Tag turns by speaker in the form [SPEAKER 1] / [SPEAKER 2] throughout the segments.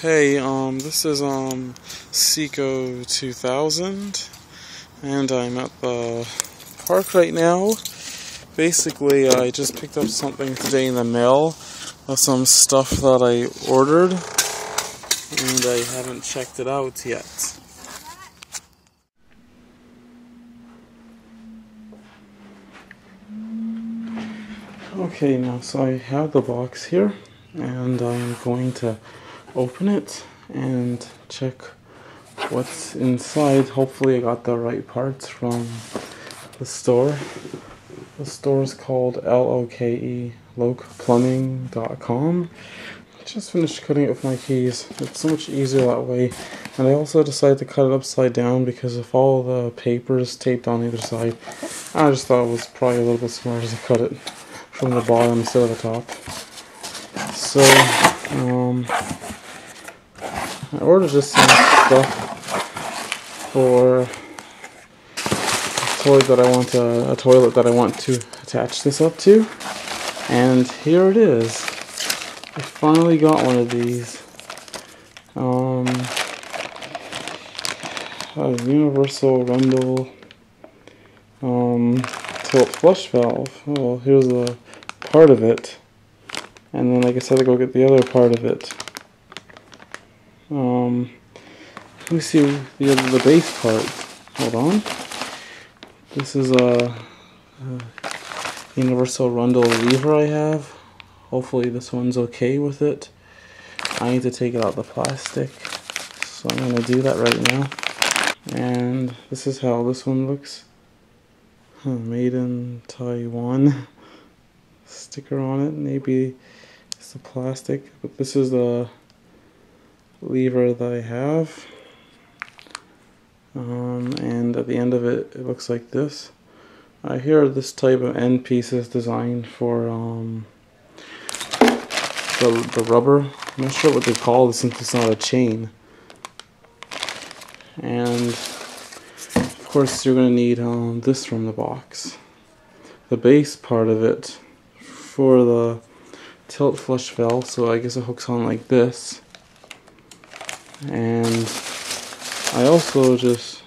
[SPEAKER 1] Hey, this is, Seco 2000, and I'm at the park right now. Basically, I just picked up something today in the mail, some stuff that I ordered, and I haven't checked it out yet. Okay, now, so I have the box here, and I'm going to open it and check what's inside. Hopefully I got the right parts from the store. The store is called lokeplumbing.com. I just finished cutting it with my keys. It's so much easier that way. And I also decided to cut it upside down because of all the papers taped on either side. I just thought it was probably a little bit smarter to cut it from the bottom instead of the top. So, I ordered just some stuff for a toilet that I want to attach this up to, and here it is. I finally got one of these. A universal Rundle Tilt Flush Valve. Well, here's the part of it, and then I guess I had to go get the other part of it. Let me see the base part. Hold on. This is a universal Rundle lever I have. Hopefully this one's okay with it. I need to take it out the plastic, so I'm going to do that right now. And this is how this one looks. Made in Taiwan. Sticker on it. Maybe it's the plastic, but this is the lever that I have. And at the end of it, it looks like this. I hear this type of end piece is designed for the rubber. I'm not sure what they call this since it's not a chain. And of course you're going to need this from the box. The base part of it for the tilt flush valve, so I guess it hooks on like this. And I also just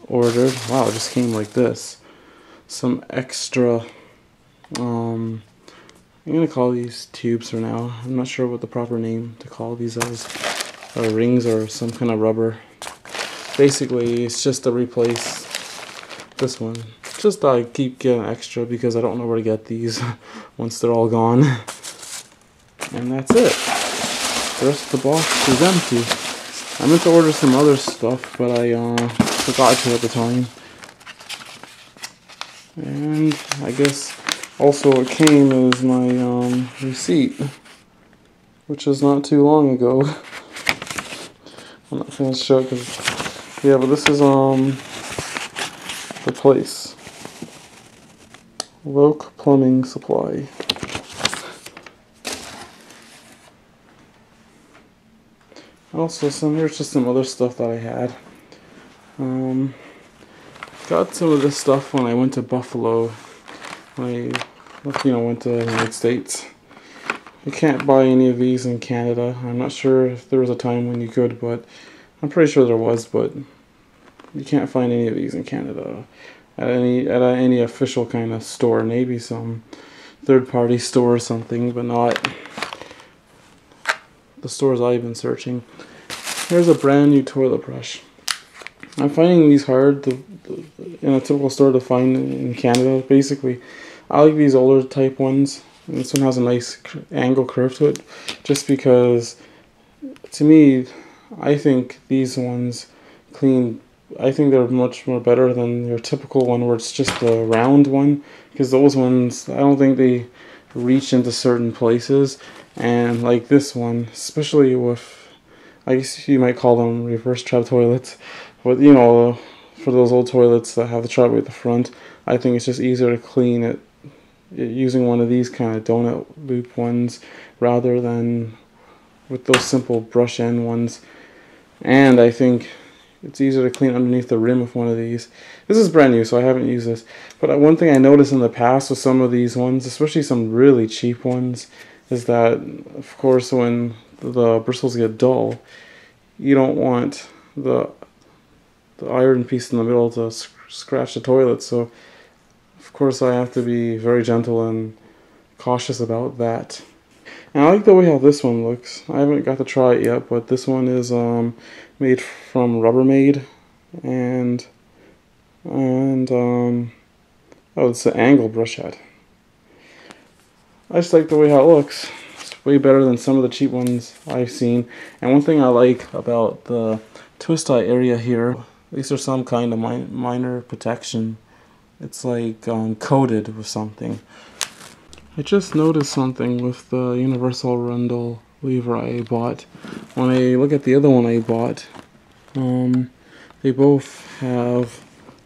[SPEAKER 1] ordered, wow, it just came like this, some extra, I'm going to call these tubes for now. I'm not sure what the proper name to call these as, or rings or some kind of rubber. Basically, it's just to replace this one. Just I keep getting extra because I don't know where to get these once they're all gone. And that's it. The rest of the box is empty. I meant to order some other stuff, but I forgot to at the time. And I guess also what came is my receipt, which was not too long ago. I'm not going to show it because, yeah, but this is the place. Loke Plumbing Supply. Also, here's just some other stuff that I had. Got some of this stuff when I went to Buffalo. When I, went to the United States. You can't buy any of these in Canada. I'm not sure if there was a time when you could, but I'm pretty sure there was. But you can't find any of these in Canada at any official kind of store. Maybe some third-party store or something, but not the stores I've been searching. Here's a brand new toilet brush. I'm finding these hard in a typical store to find in Canada. Basically, I like these older type ones. And this one has a nice angle curve to it, just because, to me, I think these ones clean. I think they're much more better than your typical one where it's just a round one, because those ones, I don't think they reach into certain places. And like this one, especially with, I guess you might call them reverse trap toilets, but for those old toilets that have the trap at the front, I think it's just easier to clean it using one of these kind of donut loop ones rather than with those simple brush end ones. And I think it's easier to clean underneath the rim with one of these. This is brand new, so I haven't used this. But one thing I noticed in the past with some of these ones, especially some really cheap ones, is that, of course, when the bristles get dull, you don't want the iron piece in the middle to scratch the toilet. So of course I have to be very gentle and cautious about that. And I like the way how this one looks. I haven't got to try it yet, but this one is made from Rubbermaid, and oh, it's an angle brush head. I just like the way how it looks. It's way better than some of the cheap ones I've seen. And one thing I like about the twist tie area here, at least there's some kind of minor protection. It's like coated with something. I just noticed something with the universal Rundle lever I bought. When I look at the other one I bought, they both have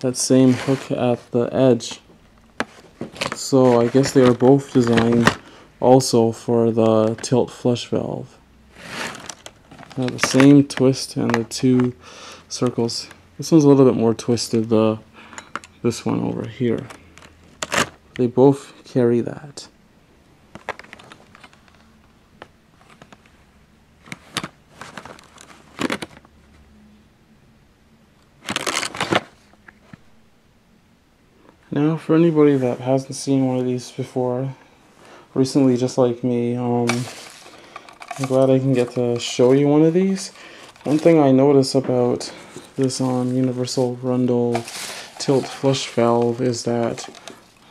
[SPEAKER 1] that same hook at the edge. So I guess they are both designed also for the tilt flush valve. They have the same twist and the two circles. This one's a little bit more twisted, this one over here. They both carry that. Now, for anybody that hasn't seen one of these before, recently just like me, I'm glad I can get to show you one of these. One thing I notice about this universal Rundle Tilt Flush Valve is that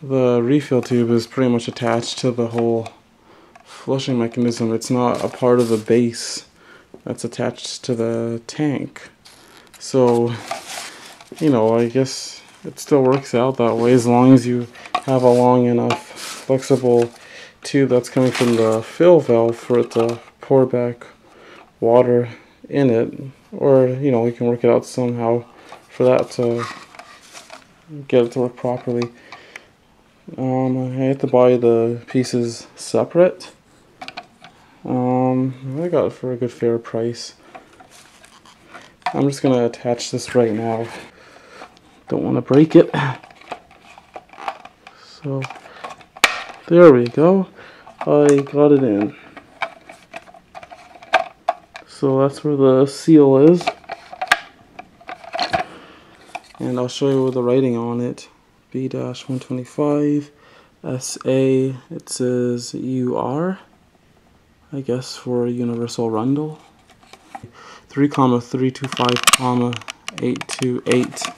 [SPEAKER 1] the refill tube is pretty much attached to the whole flushing mechanism. It's not a part of the base that's attached to the tank. So, you know, I guess it still works out that way as long as you have a long enough flexible tube that's coming from the fill valve for it to pour back water in it, or you know, you can work it out somehow for that to get it to work properly. I had to buy the pieces separate. I got it for a good fair price. I'm just gonna attach this right now. Don't want to break it. So there we go. I got it in. So that's where the seal is. And I'll show you the writing on it. B-125 SA. It says UR, I guess, for universal Rundle. 3,325,828.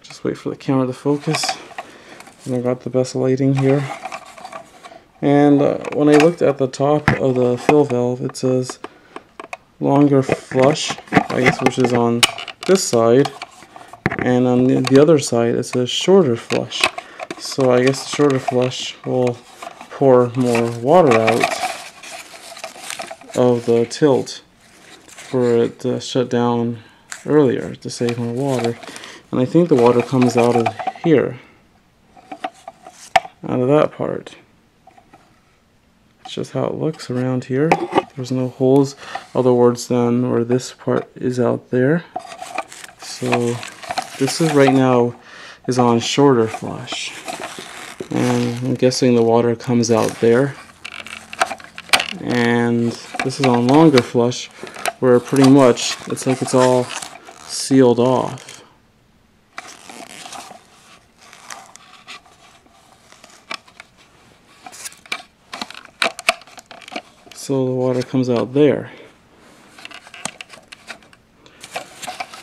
[SPEAKER 1] Just wait for the camera to focus. And I got the best lighting here. And when I looked at the top of the fill valve, it says longer flush, I guess, which is on this side. And on the other side, it says shorter flush. So I guess the shorter flush will pour more water out of the tilt for it to shut down earlier to save more water. And I think the water comes out of here, out of that part. It's just how it looks around here. There's no holes, other words than where this part is out there. So this is right now is on shorter flush, and I'm guessing the water comes out there. And this is on longer flush, where pretty much it's like it's all sealed off. So the water comes out there.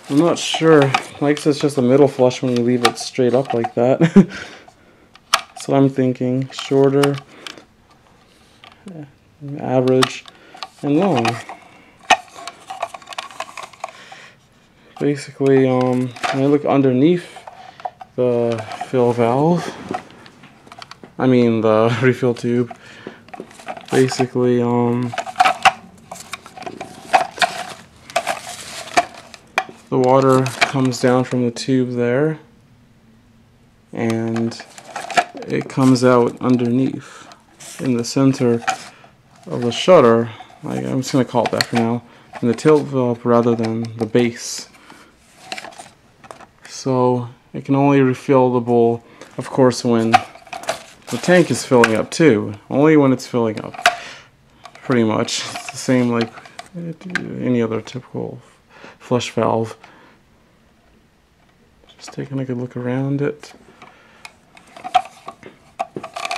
[SPEAKER 1] I'm not sure. I guess it's just a middle flush when you leave it straight up like that. That's what I'm thinking. Shorter, average, and long. Basically, when I look underneath the fill valve, I mean the refill tube, basically, the water comes down from the tube there, and it comes out underneath in the center of the shutter. I'm just going to call it that for now, in the tilt valve rather than the base. So it can only refill the bowl, of course, when the tank is filling up too, only when it's filling up. Pretty much, it's the same like any other typical flush valve. Just taking a good look around it.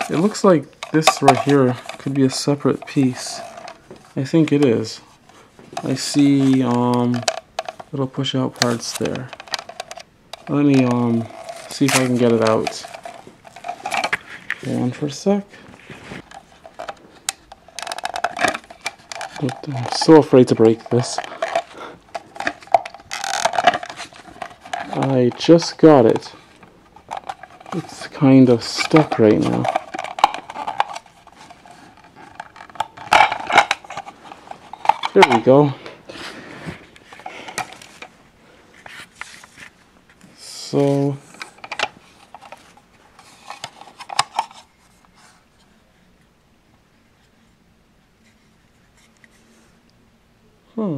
[SPEAKER 1] It looks like this right here could be a separate piece. I think it is. I see little push out parts there. Let me see if I can get it out. Hold on for a sec. I'm so afraid to break this. I just got it. It's kind of stuck right now. There we go. So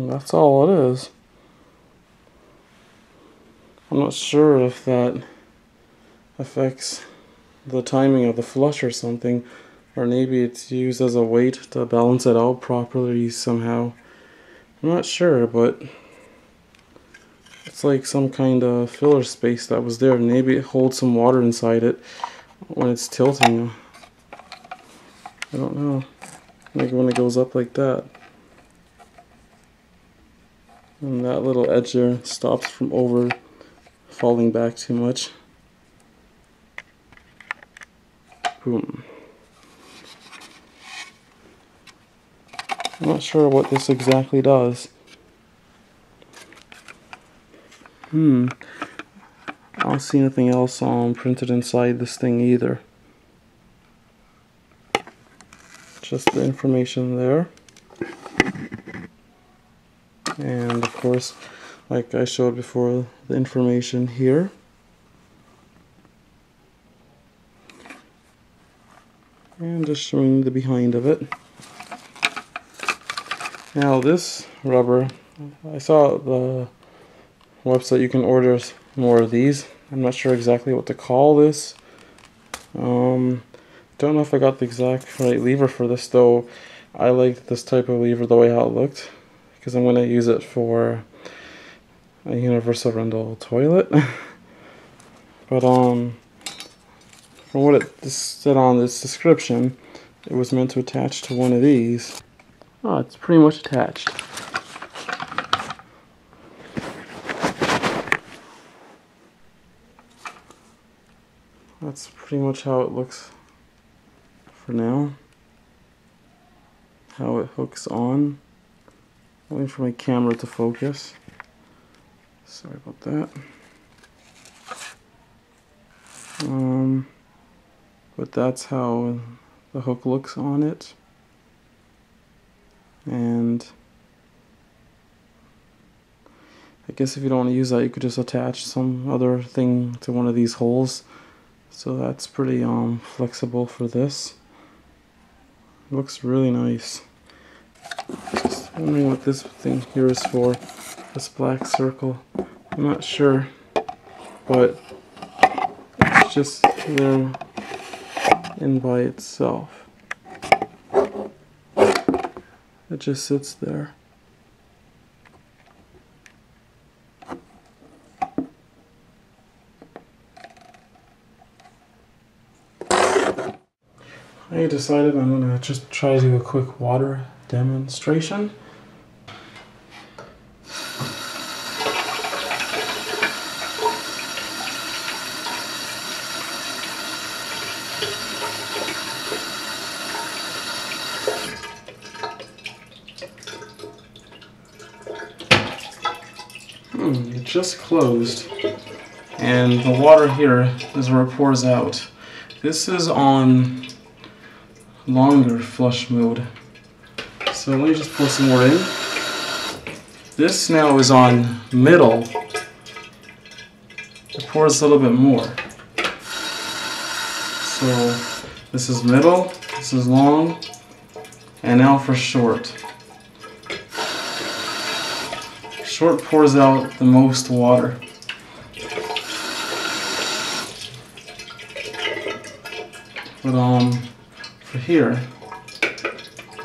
[SPEAKER 1] that's all it is. I'm not sure if that affects the timing of the flush or something, or maybe it's used as a weight to balance it out properly somehow. I'm not sure, but it's like some kind of filler space that was there. Maybe it holds some water inside it when it's tilting. I don't know. Maybe when it goes up like that. And that little edge there stops from over falling back too much. Boom. I'm not sure what this exactly does. I don't see anything else printed inside this thing either. Just the information there. And of course, like I showed before, the information here. And just showing the behind of it. Now this rubber, I saw the website you can order more of these. I'm not sure exactly what to call this. Don't know if I got the exact right lever for this, though. I liked this type of lever the way how it looked, because I'm going to use it for a universal Rundle toilet. But from what it said on this description, it was meant to attach to one of these. Oh, it's pretty much attached. That's pretty much how it looks for now. How it hooks on. Waiting for my camera to focus. Sorry about that. But that's how the hook looks on it. And I guess if you don't want to use that, you could just attach some other thing to one of these holes. So that's pretty flexible for this. It looks really nice. Just wondering what this thing here is for. This black circle. I'm not sure, but it's just there in by itself. It just sits there. I decided I'm going to just try to do a quick water demonstration. It just closed, and the water here is where it pours out. This is on longer flush mode. So let me just pour some more in. This now is on middle. It pours a little bit more. So this is middle, this is long, and now for short. Short pours out the most water. But for here,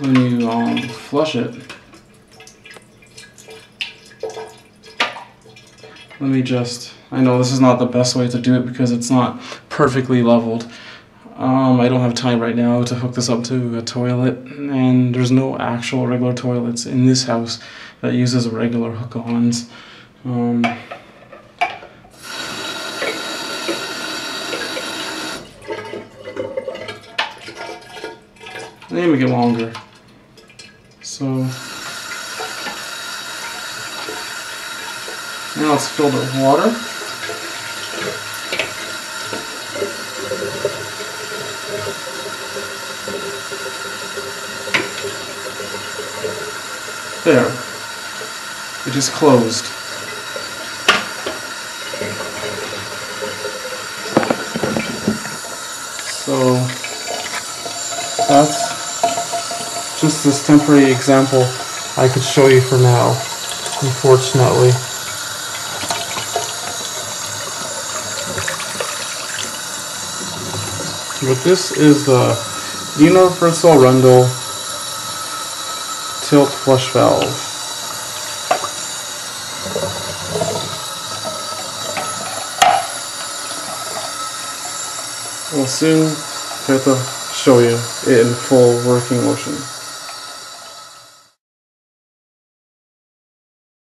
[SPEAKER 1] when you flush it, let me just, I know this is not the best way to do it because it's not perfectly leveled. I don't have time right now to hook this up to a toilet, and there's no actual regular toilets in this house that uses regular hook-ons. They make it longer. So now let's fill it with water. There. It is closed. So that's just this temporary example I could show you for now, unfortunately. But this is the universal Rundle Tilt Flush Valve. We'll soon get to show you it in full working motion.